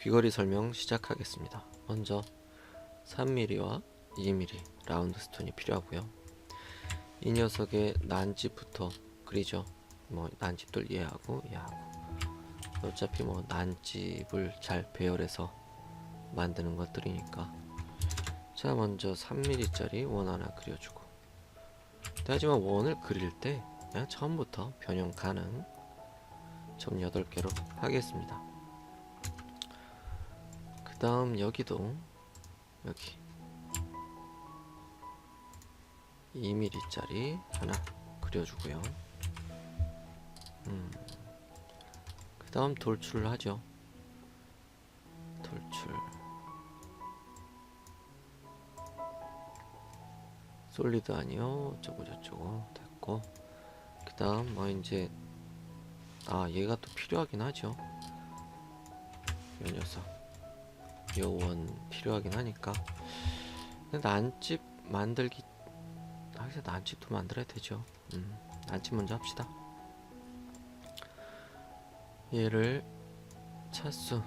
귀걸이 설명 시작하겠습니다. 먼저 3mm와 2mm 라운드 스톤이 필요하고요. 이 녀석의 난집부터 그리죠. 뭐 난집들 이해하고 어차피 뭐 난집을 잘 배열해서 만드는 것들이니까. 자, 먼저 3mm 짜리 원 하나 그려주고, 하지만 원을 그릴 때 그냥 처음부터 변형 가능 점 8개로 하겠습니다. 그 다음 여기도 여기 2mm 짜리 하나 그려주고요. 그 다음 돌출을 하죠. 돌출 솔리드 아니요 어쩌고저쩌고 됐고, 그 다음 뭐 이제 얘가 또 필요하긴 하죠. 이 녀석 요원 필요하긴 하니까 난집 만들기 난집도 만들어야 되죠. 난집 먼저 합시다. 얘를 차수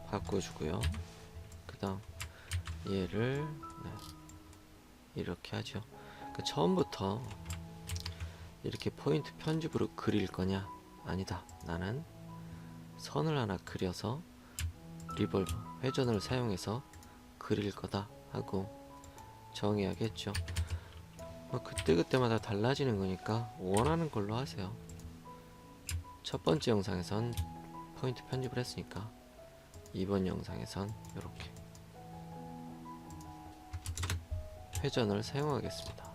바꿔주고요. 그 다음 얘를 이렇게 하죠. 그러니까 처음부터 이렇게 포인트 편집으로 그릴 거냐, 아니다, 나는 선을 하나 그려서 리볼브 회전을 사용해서 그릴 거다 하고 정해야겠죠. 뭐 그때그때마다 달라지는 거니까 원하는 걸로 하세요. 첫 번째 영상에선 포인트 편집을 했으니까 이번 영상에선 이렇게 회전을 사용하겠습니다.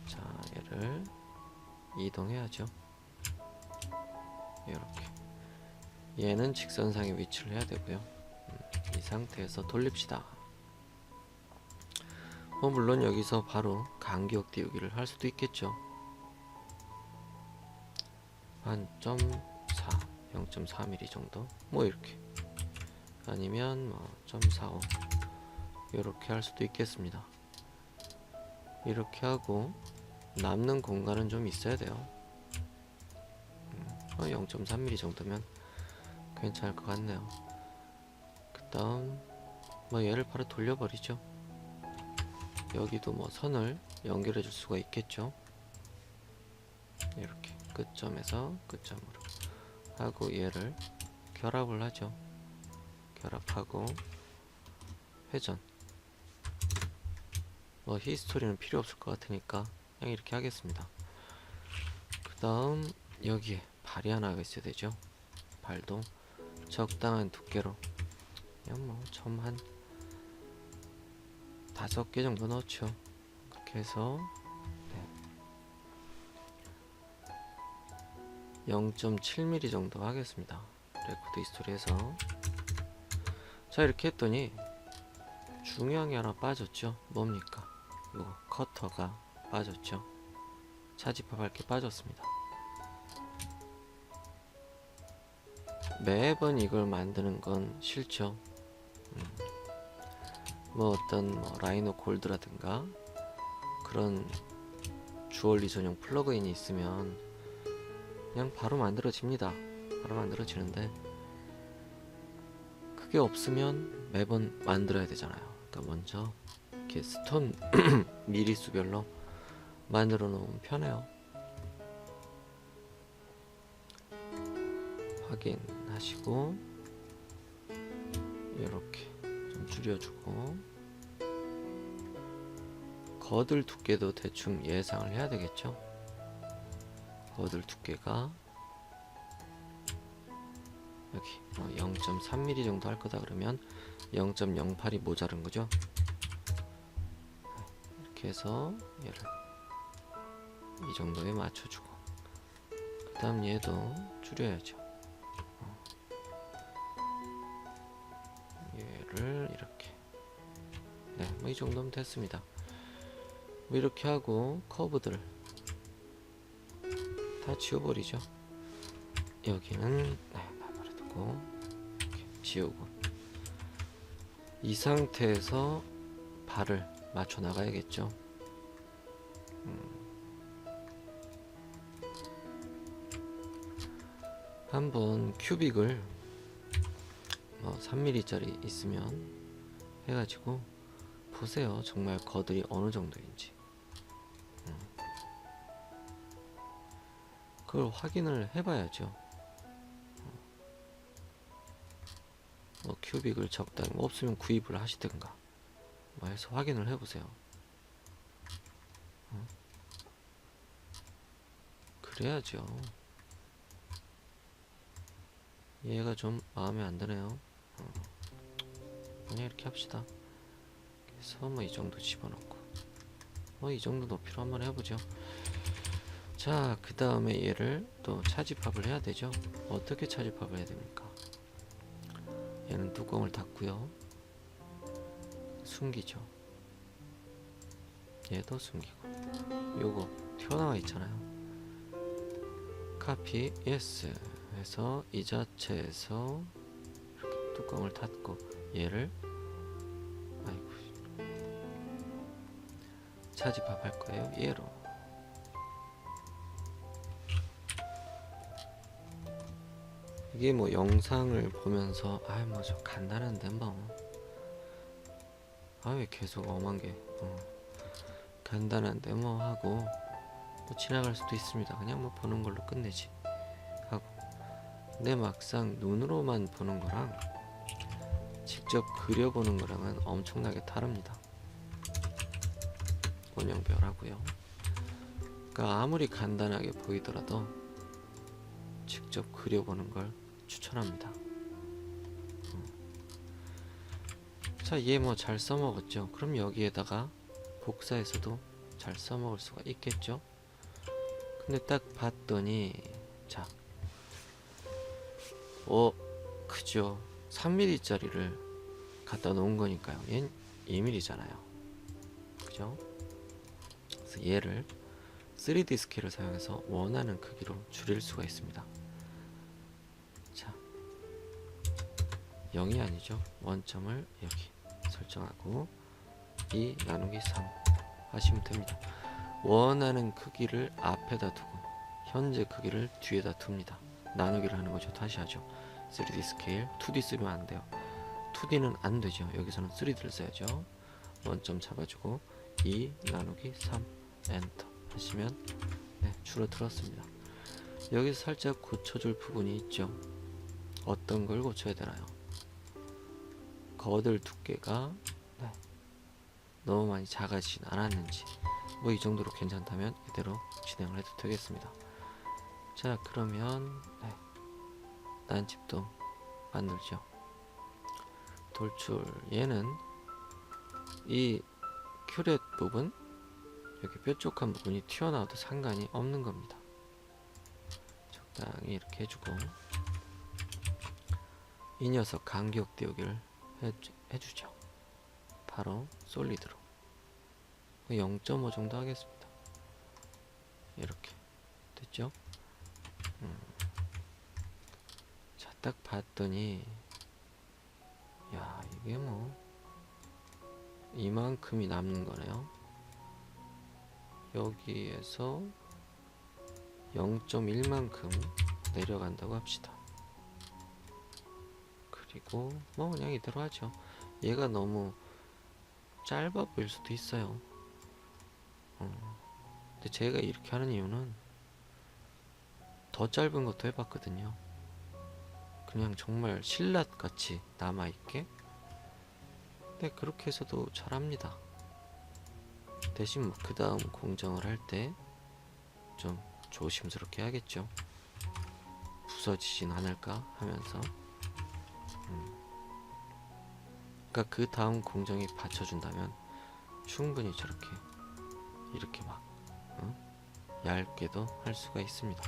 자, 얘를 이동해야죠. 이렇게 얘는 직선상의 위치를 해야 되고요. 이 상태에서 돌립시다. 물론 여기서 바로 간격 띄우기를 할 수도 있겠죠. 한 0.4, 0.4mm 정도, 뭐 이렇게, 아니면 뭐 0.45 이렇게 할 수도 있겠습니다. 이렇게 하고 남는 공간은 좀 있어야 돼요. 0.3mm 정도면 괜찮을 것 같네요. 그 다음 뭐 얘를 바로 돌려버리죠. 여기도 뭐 선을 연결해 줄 수가 있겠죠. 이렇게 끝점에서 끝점으로 하고 얘를 결합을 하죠. 결합하고 회전. 뭐 히스토리는 필요 없을 것 같으니까 그냥 이렇게 하겠습니다. 그 다음 여기에 발이 하나가 있어야 되죠. 발도 적당한 두께로 그냥 뭐 점 한 5개 정도 넣죠. 그렇게 해서 0.7mm 정도 하겠습니다. 레코드 히스토리에서. 자, 이렇게 했더니 중요한 게 하나 빠졌죠. 뭡니까? 요거 커터가 빠졌죠. 차지파 밝게 빠졌습니다. 매번 이걸 만드는 건 싫죠. 뭐 어떤 라이노 골드라든가 그런 주얼리 전용 플러그인이 있으면 그냥 바로 만들어집니다. 바로 만들어지는데 그게 없으면 매번 만들어야 되잖아요. 그러니까 먼저 이렇게 스톤 미리수별로 만들어 놓으면 편해요. 확인하시고 이렇게 좀 줄여주고, 거들 두께도 대충 예상을 해야 되겠죠. 거들 두께가 여기 0.3mm 정도 할 거다 그러면 0.08이 모자른 거죠. 이렇게 해서 얘를 이 정도에 맞춰주고, 그 다음 얘도 줄여야죠. 얘를 이렇게, 뭐 이 정도면 됐습니다. 뭐 이렇게 하고 커브들을 다 지워버리죠. 여기는 버려두고 이렇게 지우고, 이 상태에서 발을 맞춰 나가야겠죠. 한번 큐빅을 뭐 3mm짜리 있으면 해가지고 보세요. 정말 거들이 어느 정도인지. 그걸 확인을 해봐야죠. 뭐 큐빅을 적당히 없으면 구입을 하시든가 뭐 해서 확인을 해보세요. 그래야죠. 얘가 좀 마음에 안 드네요. 그냥 이렇게 합시다. 그래서 뭐 이 정도 집어넣고 뭐 이 정도 높이로 한번 해보죠. 자, 그 다음에 얘를 또 차집합을 해야 되죠. 어떻게 차집합을 해야 됩니까? 얘는 뚜껑을 닫고요. 숨기죠. 얘도 숨기고. 요거 튀어나와 있잖아요. 카피 예스 해서 이 자체에서 이렇게 뚜껑을 닫고 얘를 아이고 차집합할 거예요. 얘로. 이게 뭐 영상을 보면서 아 뭐 좀 간단한데 뭐 아 왜 계속 엄한 게 간단한데 뭐 하고 또 지나갈 수도 있습니다. 그냥 뭐 보는 걸로 끝내지 하고. 근데 막상 눈으로만 보는 거랑 직접 그려보는 거랑은 엄청나게 다릅니다. 원형별하고요. 그러니까 아무리 간단하게 보이더라도 직접 그려보는 걸 추천합니다. 자, 얘 뭐 잘 써먹었죠? 그럼 여기에다가 복사해서도 잘 써먹을 수가 있겠죠? 근데 딱 봤더니 자, 크죠? 3mm짜리를 갖다 놓은 거니까요. 얘는 2mm잖아요. 그죠? 그래서 얘를 3D 스케일을 사용해서 원하는 크기로 줄일 수가 있습니다. 자, 0이 아니죠. 원점을 여기 설정하고 2 나누기 3 하시면 됩니다. 원하는 크기를 앞에다 두고 현재 크기를 뒤에다 둡니다. 나누기를 하는 거죠. 다시 하죠. 3D 스케일 2D 쓰면 안 돼요. 2D는 안 되죠. 여기서는 3D를 써야죠. 원점 잡아주고 2 나누기 3 엔터 하시면 네, 줄어들었습니다. 여기서 살짝 고쳐줄 부분이 있죠. 어떤 걸 고쳐야 되나요? 거들 두께가 네, 너무 많이 작아지진 않았는지 뭐 이 정도로 괜찮다면 이대로 진행을 해도 되겠습니다. 자, 그러면 네, 난집도 만들죠. 돌출 얘는 이 큐렛 부분 여기 뾰족한 부분이 튀어나와도 상관이 없는 겁니다. 적당히 이렇게 해주고 이 녀석 간격 띄우기를 해주죠. 바로 솔리드로 0.5 정도 하겠습니다. 이렇게 됐죠? 자, 딱 봤더니 야, 이게 뭐 이만큼이 남는 거네요. 여기에서 0.1만큼 내려간다고 합시다. 그리고 뭐 그냥 이대로 하죠. 얘가 너무 짧아 보일 수도 있어요. 근데 제가 이렇게 하는 이유는 더 짧은 것도 해봤거든요. 그냥 정말 실랏 같이 남아있게. 근데 그렇게 해서도 잘합니다. 대신 뭐 그 다음 공정을 할 때 좀 조심스럽게 하겠죠. 부서지진 않을까 하면서. 그러니까 그 다음 공정이 받쳐준다면 충분히 저렇게 이렇게 막 얇게도 할 수가 있습니다.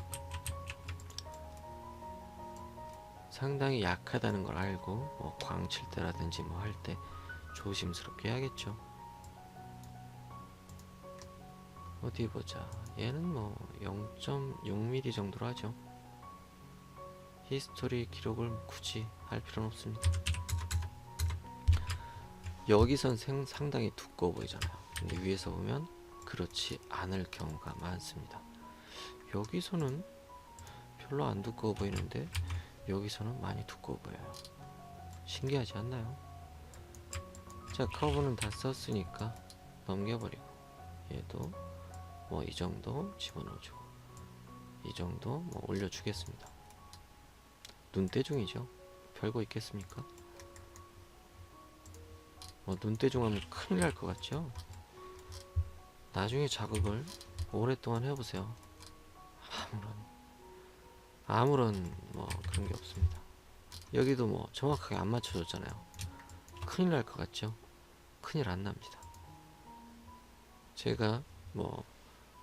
상당히 약하다는 걸 알고 뭐 광칠 때라든지 뭐 할 때 조심스럽게 해야겠죠. 어디 보자. 얘는 뭐 0.6mm 정도로 하죠. 히스토리 기록을 굳이 할 필요는 없습니다. 여기선 상당히 두꺼워 보이잖아요. 근데 위에서 보면 그렇지 않을 경우가 많습니다. 여기서는 별로 안 두꺼워 보이는데 여기서는 많이 두꺼워 보여요. 신기하지 않나요? 자, 커브는 다 썼으니까 넘겨버리고, 얘도 뭐 이 정도 집어넣어주고, 이 정도 뭐 올려주겠습니다. 눈대중이죠. 별거 있겠습니까? 뭐 눈대중 하면 큰일 날 것 같죠? 나중에 작업을 오랫동안 해보세요. 아무런 뭐 그런 게 없습니다. 여기도 뭐 정확하게 안 맞춰줬잖아요. 큰일 날 것 같죠? 큰일 안 납니다. 제가 뭐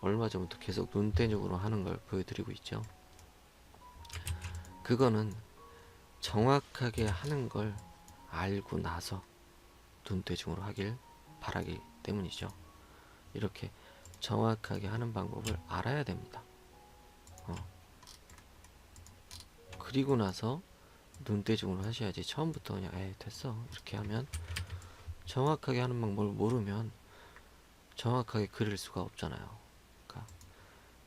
얼마 전부터 계속 눈대중으로 하는 걸 보여드리고 있죠. 그거는 정확하게 하는 걸 알고 나서 눈대중으로 하길 바라기 때문이죠. 이렇게 정확하게 하는 방법을 알아야 됩니다. 그리고 나서 눈대중으로 하셔야지. 처음부터 그냥 에이 됐어 이렇게 하면, 정확하게 하는 방법을 모르면 정확하게 그릴 수가 없잖아요.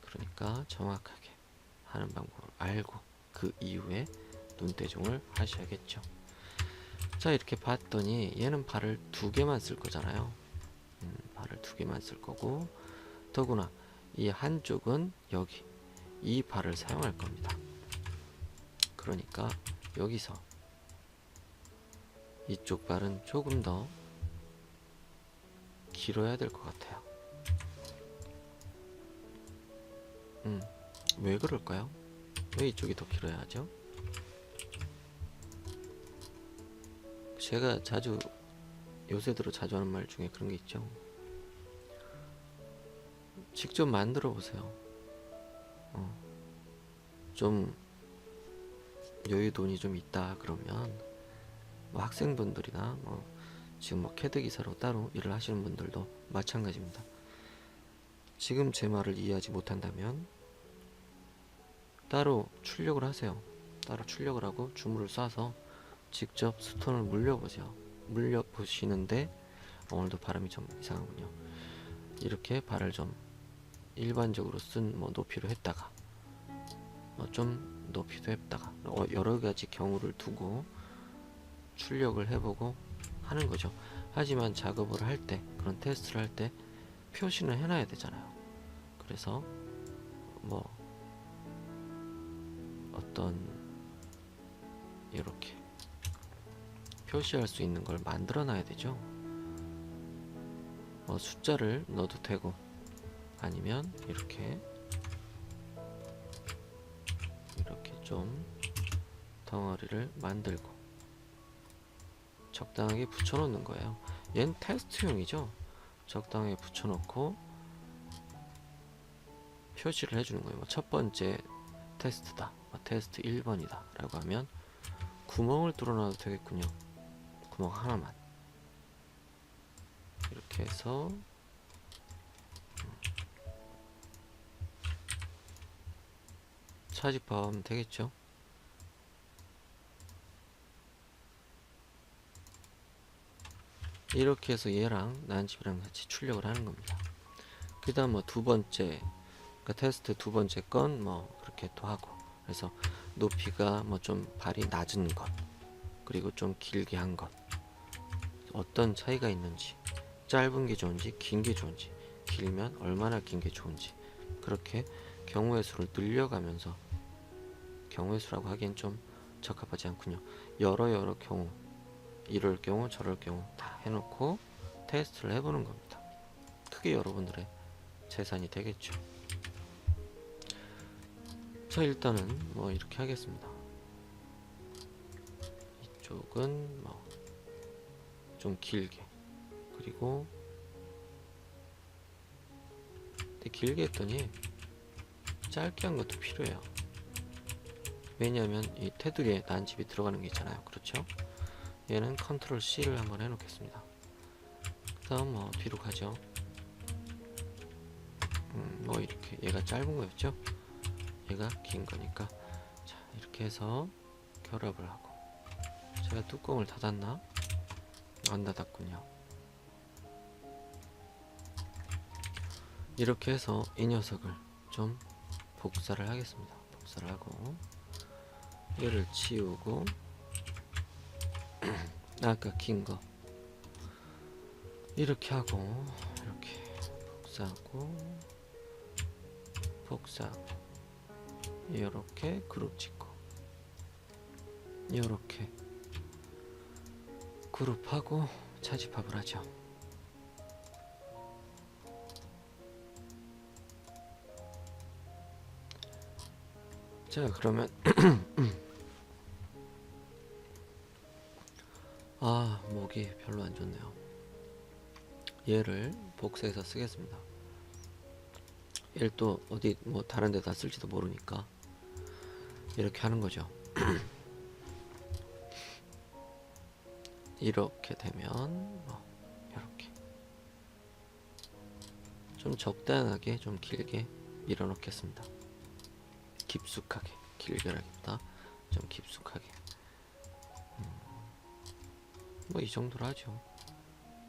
그러니까 정확하게 하는 방법을 알고 그 이후에 눈대중을 하셔야겠죠. 자, 이렇게 봤더니 얘는 발을 2개만 쓸 거잖아요. 발을 2개만 쓸 거고, 더구나 이 한쪽은 여기 이 발을 사용할 겁니다. 그러니까 여기서 이쪽 발은 조금 더 길어야 될 것 같아요. 왜 그럴까요? 왜 이쪽이 더 길어야 하죠? 제가 요새 들어 자주 하는 말 중에 그런 게 있죠. 직접 만들어 보세요. 좀 여유돈이 좀 있다 그러면 뭐 학생분들이나 뭐 지금 뭐 캐드 기사로 따로 일을 하시는 분들도 마찬가지입니다. 지금 제 말을 이해하지 못한다면 따로 출력을 하세요. 따로 출력을 하고 주물을 쏴서 직접 스톤을 물려보세요. 물려보시는데 오늘도 발음이 좀 이상하군요. 이렇게 발을 좀 일반적으로 쓴 뭐 높이로 했다가 좀 높이도 했다가 여러 가지 경우를 두고 출력을 해보고 하는 거죠. 하지만 작업을 할 때, 그런 테스트를 할 때 표시는 해놔야 되잖아요. 그래서 뭐 어떤 이렇게 표시할 수 있는 걸 만들어 놔야 되죠. 뭐 숫자를 넣어도 되고, 아니면 이렇게 좀 덩어리를 만들고 적당하게 붙여 놓는 거예요. 얘는 테스트용이죠. 적당하게 붙여 놓고 표시를 해주는 거예요. 첫 번째 테스트다, 테스트 1번이다 라고 하면 구멍을 뚫어놔도 되겠군요. 구멍 하나만 이렇게 해서 차집하면 되겠죠. 이렇게 해서 얘랑 난집이랑 같이 출력을 하는 겁니다. 그 다음 뭐 두 번째, 그러니까 테스트 두 번째 건 뭐 그렇게 또 하고, 그래서 높이가 뭐 좀 발이 낮은 것, 그리고 좀 길게 한 것, 어떤 차이가 있는지, 짧은 게 좋은지 긴 게 좋은지, 길면 얼마나 긴 게 좋은지, 그렇게 경우의 수를 늘려가면서, 경우의 수라고 하기엔 좀 적합하지 않군요. 여러 경우, 이럴 경우 저럴 경우 다 해놓고 테스트를 해보는 겁니다. 그게 여러분들의 재산이 되겠죠. 자, 일단은 뭐 이렇게 하겠습니다. 이쪽은 뭐 좀 길게, 그리고 근데 길게 했더니 짧게 한 것도 필요해요. 왜냐하면 이 테두리에 난집이 들어가는 게 있잖아요. 그렇죠? 얘는 컨트롤 C를 한번 해놓겠습니다. 그 다음 뭐 뒤로 가죠. 뭐 이렇게 얘가 짧은 거였죠? 얘가 긴 거니까, 자, 이렇게 해서 결합을 하고, 제가 뚜껑을 닫았나? 안 닫았군요. 이렇게 해서 이 녀석을 좀 복사를 하겠습니다. 복사를 하고 얘를 지우고 아까 긴 거 이렇게 하고 이렇게 복사하고 복사하고 이렇게 그룹 짓고 이렇게 그룹하고 차집합을 하죠. 자, 그러면 아, 목이 별로 안 좋네요. 얘를 복사해서 쓰겠습니다. 얘를 또 어디 뭐 다른 데다 쓸지도 모르니까 이렇게 하는 거죠. 이렇게 되면 이렇게 좀 적당하게 좀 길게 밀어 넣겠습니다. 깊숙하게, 길게라기보다 좀 깊숙하게. 뭐 이 정도로 하죠.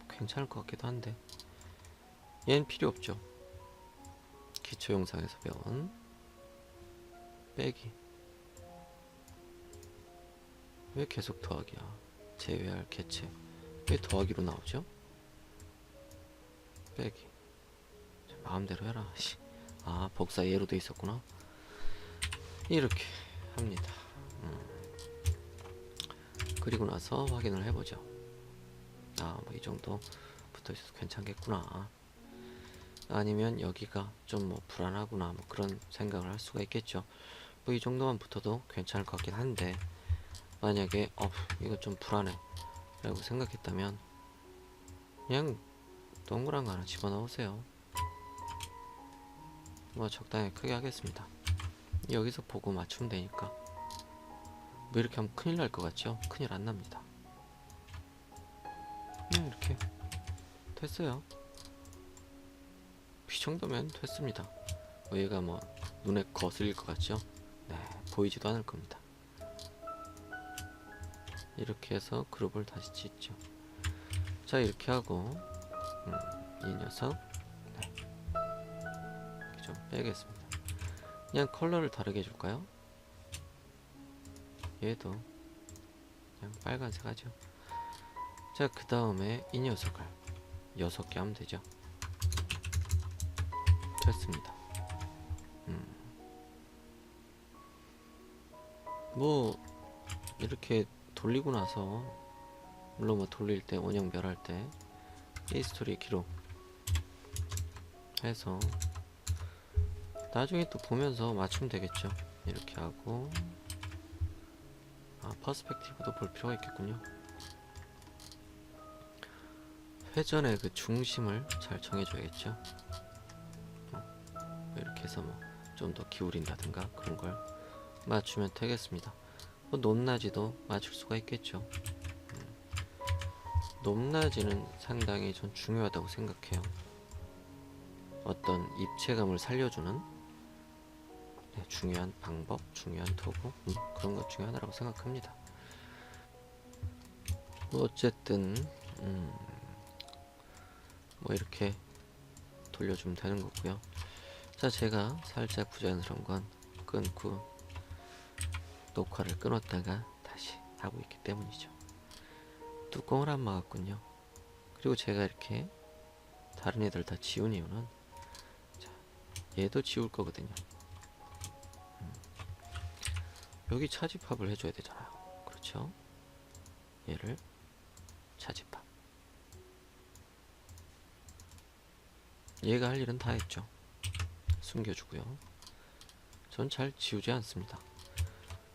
괜찮을 것 같기도 한데 얘는 필요 없죠. 기초 영상에서 배운 빼기. 왜 계속 더하기야? 제외할 개체. 왜 더하기로 나오죠? 빼기. 마음대로 해라. 아, 복사 예로 돼 있었구나. 이렇게 합니다. 그리고 나서 확인을 해보죠. 아, 뭐 이 정도 붙어 있어서 괜찮겠구나. 아니면 여기가 좀 뭐 불안하구나, 뭐 그런 생각을 할 수가 있겠죠. 뭐 이 정도만 붙어도 괜찮을 것 같긴 한데, 만약에 이거 좀 불안해 라고 생각했다면 그냥 동그란 거 하나 집어넣으세요. 뭐 적당히 크게 하겠습니다. 여기서 보고 맞추면 되니까. 뭐 이렇게 하면 큰일 날 것 같죠? 큰일 안 납니다. 이렇게 됐어요. 이 정도면 됐습니다. 뭐 얘가 뭐 눈에 거슬릴 것 같죠? 네, 보이지도 않을 겁니다. 이렇게 해서 그룹을 다시 짓죠. 자, 이렇게 하고 이 녀석 이렇게 좀 빼겠습니다. 그냥 컬러를 다르게 해줄까요? 얘도 그냥 빨간색 하죠. 자, 그 다음에 이 녀석을 6개 하면 되죠. 됐습니다. 뭐 이렇게 돌리고 나서, 물론 뭐 돌릴 때, 원형 멸할 때 히스토리 기록 해서 나중에 또 보면서 맞추면 되겠죠. 이렇게 하고, 퍼스펙티브도 볼 필요가 있겠군요. 회전의 그 중심을 잘 정해줘야겠죠. 이렇게 해서 뭐 좀 더 기울인다든가 그런 걸 맞추면 되겠습니다. 뭐 높낮이도 맞출 수가 있겠죠. 높낮이는 상당히 전 중요하다고 생각해요. 어떤 입체감을 살려주는 중요한 방법, 중요한 도구, 그런 것 중에 하나라고 생각합니다. 뭐 어쨌든 뭐 이렇게 돌려주면 되는 거고요. 자, 제가 살짝 부자연스러운 건 끊고 녹화를 끊었다가 다시 하고 있기 때문이죠. 뚜껑을 안 막았군요. 그리고 제가 이렇게 다른 애들 다 지운 이유는, 자, 얘도 지울 거거든요. 여기 차집합을 해줘야 되잖아요. 그렇죠? 얘를 차집합. 얘가 할 일은 다 했죠. 숨겨주고요. 전 잘 지우지 않습니다.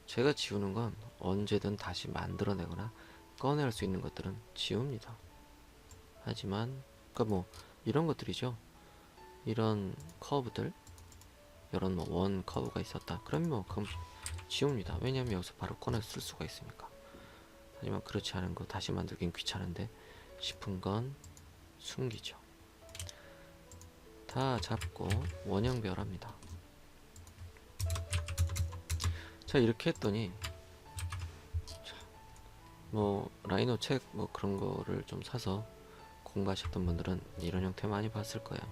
제가 지우는 건 언제든 다시 만들어내거나 꺼낼 수 있는 것들은 지웁니다. 하지만 뭐 이런 것들이죠. 이런 커브들, 이런 뭐 원 커브가 있었다. 그럼 뭐 그럼 지웁니다. 왜냐하면 여기서 바로 꺼내서 쓸 수가 있으니까. 하지만 그렇지 않은 거 다시 만들긴 귀찮은데 싶은 건 숨기죠. 다 잡고 원형별합니다. 자, 이렇게 했더니, 자, 뭐 라이노 책 뭐 그런 거를 좀 사서 공부하셨던 분들은 이런 형태 많이 봤을 거예요.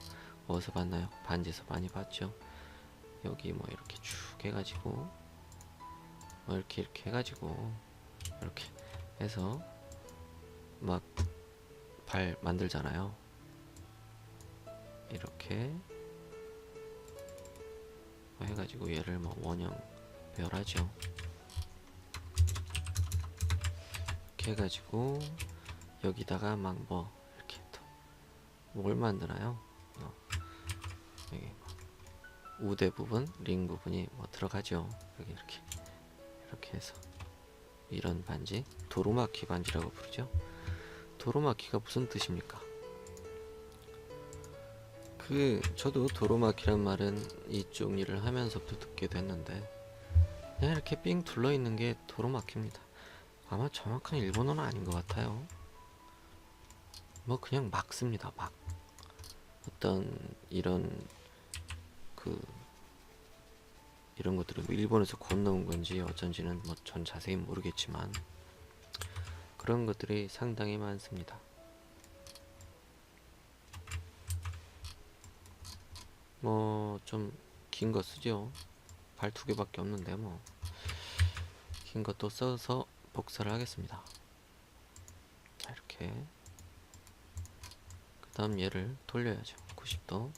어디서 봤나요? 반지에서 많이 봤죠. 여기 뭐 이렇게 쭉 해가지고 뭐 이렇게 해가지고 이렇게 해서 막 발 만들잖아요. 이렇게 해가지고 얘를 뭐 원형 배열하죠. 이렇게 해가지고 여기다가 막 뭐 이렇게 또 뭘 만드나요? 여기 뭐 우대 부분, 링 부분이 뭐 들어가죠. 여기 이렇게 해서 이런 반지, 도루마키 반지라고 부르죠. 도루마키가 무슨 뜻입니까? 저도 도루마키란 말은 이쪽 일을 하면서부터 듣게 됐는데 그냥 이렇게 삥 둘러 있는 게 도루마키입니다. 아마 정확한 일본어는 아닌 것 같아요. 뭐 그냥 막 씁니다. 막 어떤 이런 이런 것들은 뭐 일본에서 건너온 건지 어쩐지는 뭐 전 자세히 모르겠지만 그런 것들이 상당히 많습니다. 뭐 좀 긴 거 쓰죠. 발 2개밖에 없는데 뭐 긴 것도 써서 복사를 하겠습니다. 자, 이렇게 그 다음 얘를 돌려야죠. 90도.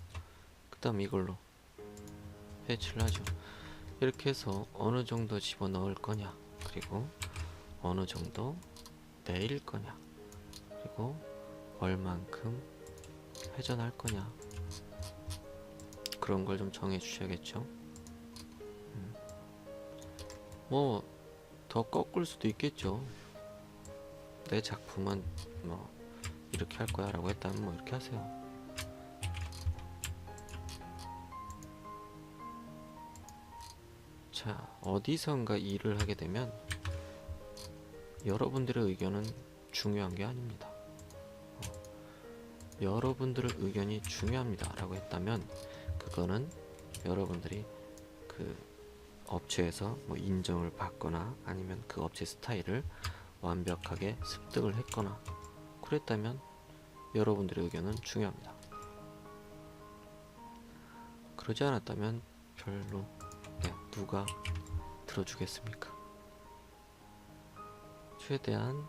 그 다음 이걸로 배치를 하죠. 이렇게 해서 어느 정도 집어넣을 거냐, 그리고 어느 정도 내릴 거냐, 그리고 얼만큼 회전할 거냐, 그런 걸 좀 정해 주셔야겠죠. 뭐 더 꺾을 수도 있겠죠. 내 작품은 뭐 이렇게 할 거야 라고 했다면 뭐 이렇게 하세요. 자, 어디선가 일을 하게 되면 여러분들의 의견은 중요한 게 아닙니다. 여러분들의 의견이 중요합니다 라고 했다면 그거는 여러분들이 그 업체에서 뭐 인정을 받거나 아니면 그 업체 스타일을 완벽하게 습득을 했거나 그랬다면 여러분들의 의견은 중요합니다. 그러지 않았다면 별로 누가 들어주겠습니까? 최대한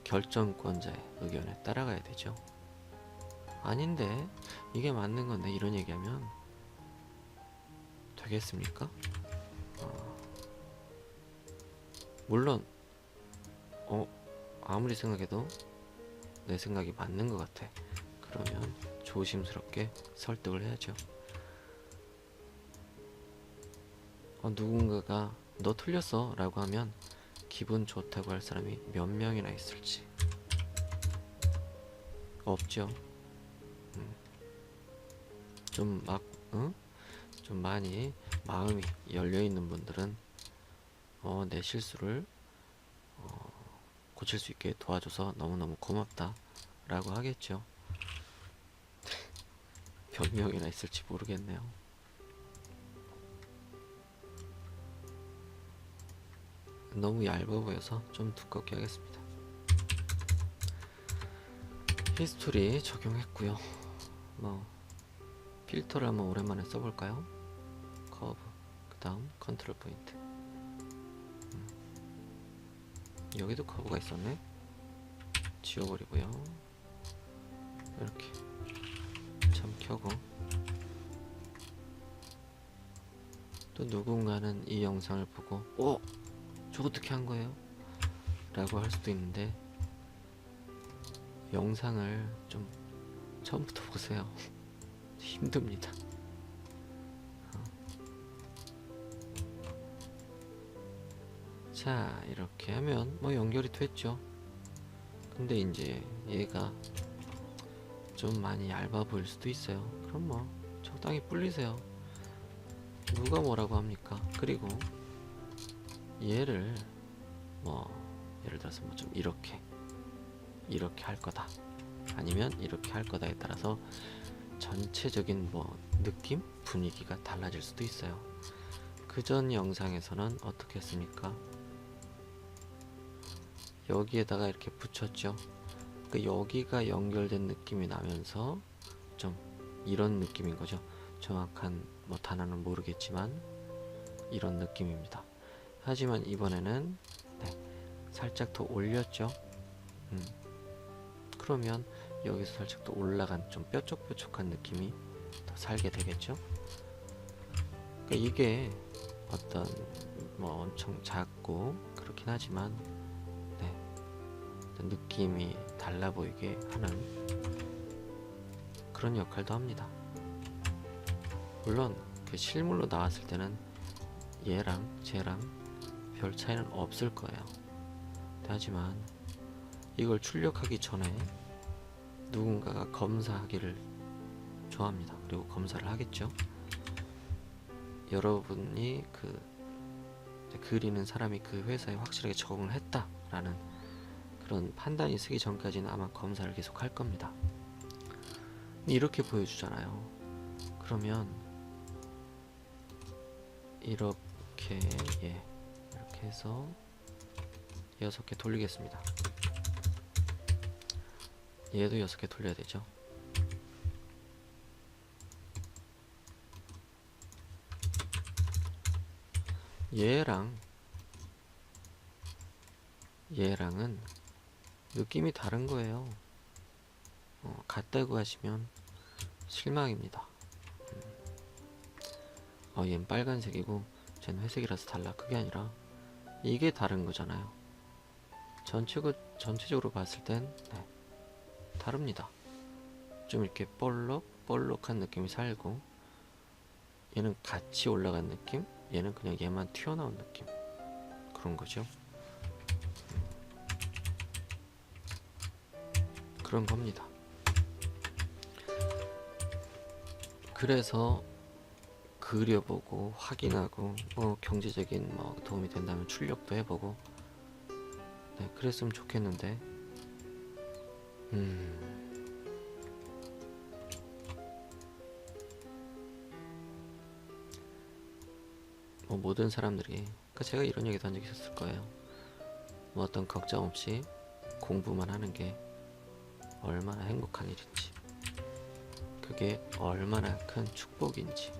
결정권자의 의견에 따라가야 되죠. 아닌데 이게 맞는 건데 이런 얘기하면 되겠습니까? 물론 아무리 생각해도 내 생각이 맞는 것 같아. 그러면 조심스럽게 설득을 해야죠. 누군가가 너 틀렸어 라고 하면 기분 좋다고 할 사람이 몇 명이나 있을지. 없죠. 좀 많이 마음이 열려있는 분들은 내 실수를 고칠 수 있게 도와줘서 너무너무 고맙다 라고 하겠죠. 몇 명이나 있을지 모르겠네요. 너무 얇아 보여서 좀 두껍게 하겠습니다. 히스토리 적용했고요. 뭐 필터를 한번 오랜만에 써볼까요? 커브, 그 다음 컨트롤 포인트. 여기도 커브가 있었네. 지워버리고요. 이렇게 점 켜고, 또 누군가는 이 영상을 보고 저 어떻게 한 거예요? 라고 할 수도 있는데 영상을 좀 처음부터 보세요. 힘듭니다. 자, 이렇게 하면 뭐 연결이 됐죠. 근데 이제 얘가 좀 많이 얇아 보일 수도 있어요. 그럼 뭐 적당히 불리세요. 누가 뭐라고 합니까? 그리고 얘를 뭐 예를 들어서 뭐 좀 이렇게 할 거다, 아니면 이렇게 할 거다에 따라서 전체적인 뭐 느낌, 분위기가 달라질 수도 있어요. 그전 영상에서는 어떻게 했습니까? 여기에다가 이렇게 붙였죠. 여기가 연결된 느낌이 나면서 좀 이런 느낌인 거죠. 정확한 뭐 단어는 모르겠지만 이런 느낌입니다. 하지만 이번에는 네, 살짝 더 올렸죠. 그러면 여기서 살짝 더 올라간 좀 뾰족뾰족한 느낌이 더 살게 되겠죠. 그러니까 이게 어떤 뭐 엄청 작고 그렇긴 하지만 네, 느낌이 달라 보이게 하는 그런 역할도 합니다. 물론 그 실물로 나왔을 때는 얘랑 쟤랑 별 차이는 없을 거예요. 하지만 이걸 출력하기 전에 누군가가 검사하기를 좋아합니다. 그리고 검사를 하겠죠. 여러분이 그 그리는 사람이 그 회사에 확실하게 적응을 했다라는 그런 판단이 쓰기 전까지는 아마 검사를 계속 할 겁니다. 이렇게 보여주잖아요. 그러면 이렇게 이렇게 해서 6개 돌리겠습니다. 얘도 6개 돌려야 되죠. 얘랑은 느낌이 다른 거예요. 같다고 하시면 실망입니다. 얘는 빨간색이고 쟤는 회색이라서 달라. 그게 아니라 이게 다른 거잖아요. 전체적으로 봤을 땐 네, 다릅니다. 좀 이렇게 볼록볼록한 느낌이 살고 얘는 같이 올라간 느낌, 얘는 그냥 얘만 튀어나온 느낌, 그런 거죠. 그런 겁니다. 그래서 그려보고 확인하고 뭐 경제적인 뭐 도움이 된다면 출력도 해보고 네, 그랬으면 좋겠는데 뭐 모든 사람들이 그러니까 제가 이런 얘기도 한 적이 있었을 거예요. 뭐 어떤 걱정 없이 공부만 하는 게 얼마나 행복한 일인지, 그게 얼마나 큰 축복인지.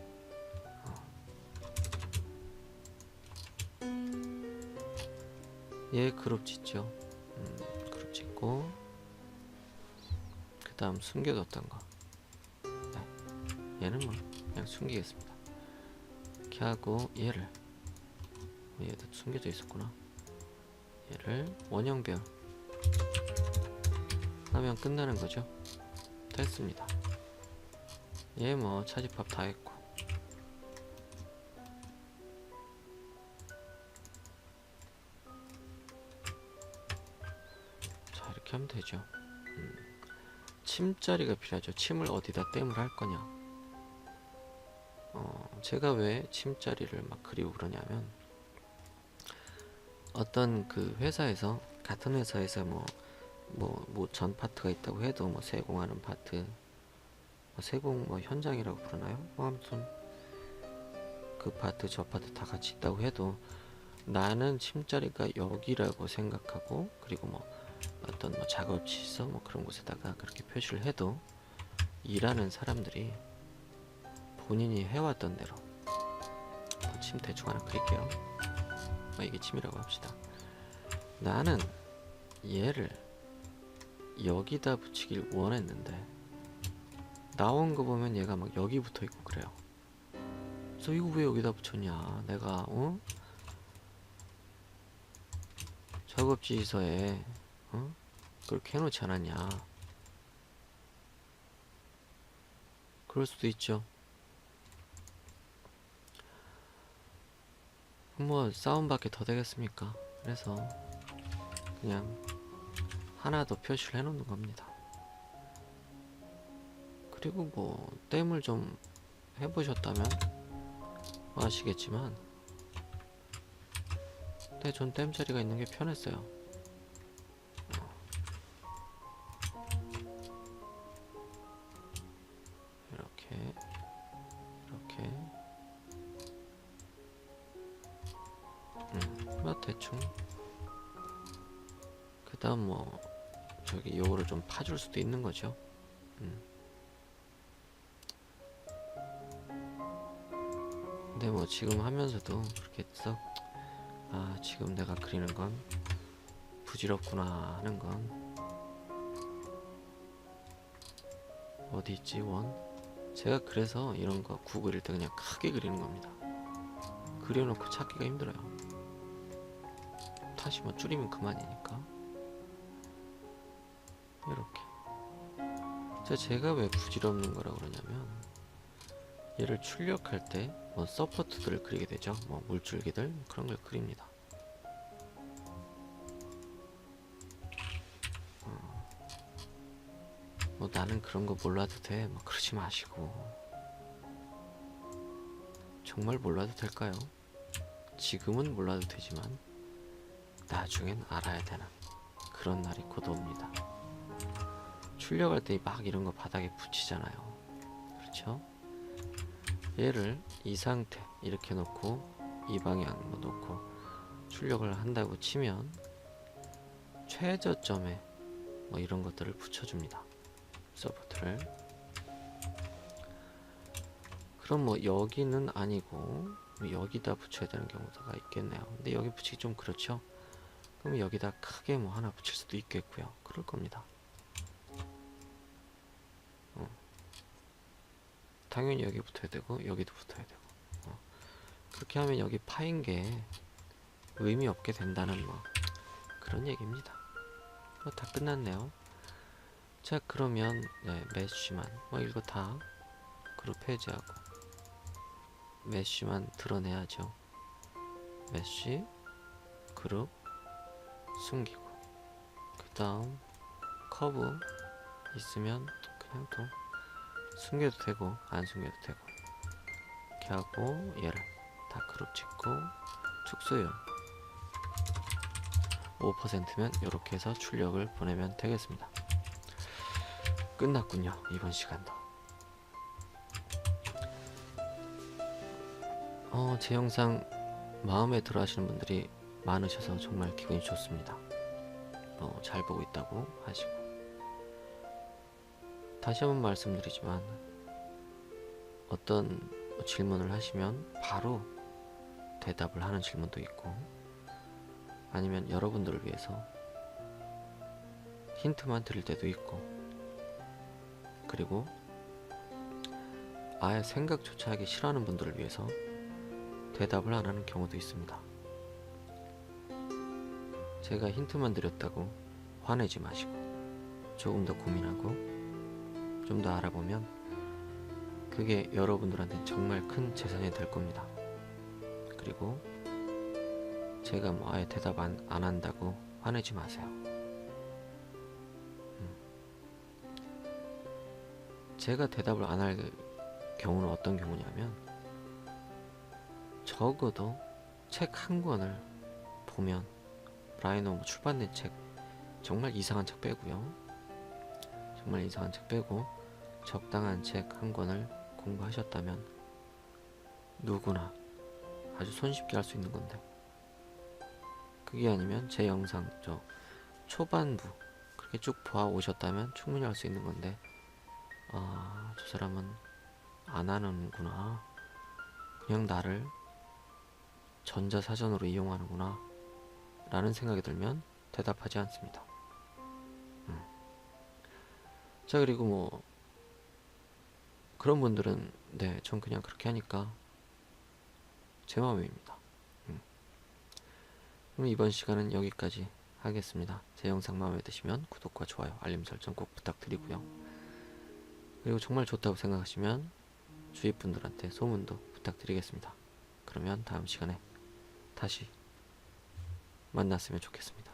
얘 그룹 짓죠. 그룹 짓고 그 다음 숨겨뒀던 거 네. 얘는 뭐 그냥 숨기겠습니다. 이렇게 하고 얘도 숨겨져 있었구나. 얘를 원형별 하면 끝나는 거죠. 됐습니다. 얘 뭐 차집합 다 했고 자 이렇게 하면 되죠. 침자리가 필요하죠. 침을 어디다 땜을 할 거냐. 제가 왜 침자리를 막 그리고 그러냐면 어떤 그 회사에서 같은 회사에서 뭐 전 파트가 있다고 해도 뭐 세공하는 파트, 뭐 세공 뭐 현장이라고 부르나요? 뭐 아무튼 그 파트 저 파트 다 같이 있다고 해도 나는 침자리가 여기라고 생각하고 그리고 뭐 어떤 뭐 작업실서 뭐 그런 곳에다가 그렇게 표시를 해도 일하는 사람들이 본인이 해왔던 대로 침 대충 하나 그릴게요. 이게 침이라고 합시다. 나는 얘를 여기다 붙이길 원했는데 나온 거 보면 얘가 막 여기 붙어 있고 그래요. 그래서 이거 왜 여기다 붙였냐? 내가 작업지시서에 그렇게 해놓지 않았냐? 그럴 수도 있죠. 뭐 싸움밖에 더 되겠습니까? 그래서 그냥 하나 더 표시를 해놓는 겁니다. 그리고 뭐 땜을 좀 해보셨다면 아시겠지만 근데 전 땜 자리가 있는 게 편했어요. 이렇게 뭐 대충 그 다음 뭐 저기 요거를 좀 파줄 수도 있는 거죠. 근데 뭐 지금 하면서도 그렇게 썩 지금 내가 그리는 건 부질없구나 하는 건 어디 있지 원? 제가 그래서 이런 거 구 그릴 때 그냥 크게 그리는 겁니다. 그려놓고 찾기가 힘들어요. 다시 뭐 줄이면 그만이니까. 이렇게. 제가 왜 부질없는 거라고 그러냐면 얘를 출력할 때 뭐 서포트들을 그리게 되죠. 뭐 물줄기들 그런 걸 그립니다. 뭐 나는 그런 거 몰라도 돼. 뭐 그러지 마시고. 정말 몰라도 될까요? 지금은 몰라도 되지만 나중엔 알아야 되는 그런 날이 곧 옵니다. 출력할 때 막 이런 거 바닥에 붙이잖아요. 그렇죠? 얘를 이 상태 이렇게 놓고 이 방향으로 놓고 출력을 한다고 치면 최저점에 뭐 이런 것들을 붙여줍니다. 서포트를. 그럼 뭐 여기는 아니고 여기다 붙여야 되는 경우가 있겠네요. 근데 여기 붙이기 좀 그렇죠? 그럼 여기다 크게 뭐 하나 붙일 수도 있겠고요. 그럴 겁니다. 당연히 여기 붙어야 되고 여기도 붙어야 되고 그렇게 하면 여기 파인 게 의미 없게 된다는 뭐 그런 얘기입니다. 다 끝났네요. 자 그러면 메쉬만 뭐 이거 다 그룹 해제하고 메쉬만 드러내야죠. 메쉬 그룹 숨기고 그 다음 커브 있으면 그냥 또 숨겨도 되고 안 숨겨도 되고 이렇게 하고 얘를 다 그룹 짓고 축소율 5%면 이렇게 해서 출력을 보내면 되겠습니다. 끝났군요. 이번 시간도. 제 영상 마음에 들어 하시는 분들이 많으셔서 정말 기분이 좋습니다. 잘 보고 있다고 하시고. 다시 한번 말씀드리지만 어떤 질문을 하시면 바로 대답을 하는 질문도 있고 아니면 여러분들을 위해서 힌트만 드릴 때도 있고 그리고 아예 생각조차 하기 싫어하는 분들을 위해서 대답을 안 하는 경우도 있습니다. 제가 힌트만 드렸다고 화내지 마시고 조금 더 고민하고 좀 더 알아보면 그게 여러분들한테는 정말 큰 재산이 될 겁니다. 그리고 제가 뭐 아예 대답 안 한다고 화내지 마세요. 제가 대답을 안 할 경우는 어떤 경우냐면 적어도 책 한 권을 보면 브라이언 오브 출판된 책 정말 이상한 책 빼고요. 정말 이상한 책 빼고 적당한 책 한 권을 공부하셨다면 누구나 아주 손쉽게 할 수 있는 건데 그게 아니면 제 영상 초반부 그렇게 쭉 보아 오셨다면 충분히 할 수 있는 건데 저 사람은 안 하는구나 그냥 나를 전자사전으로 이용하는구나 라는 생각이 들면 대답하지 않습니다. 자 그리고 뭐 그런 분들은 전 그냥 그렇게 하니까 제 마음입니다. 그럼 이번 시간은 여기까지 하겠습니다. 제 영상 마음에 드시면 구독과 좋아요 알림 설정 꼭 부탁드리고요. 그리고 정말 좋다고 생각하시면 주위 분들한테 소문도 부탁드리겠습니다. 그러면 다음 시간에 다시 만났으면 좋겠습니다.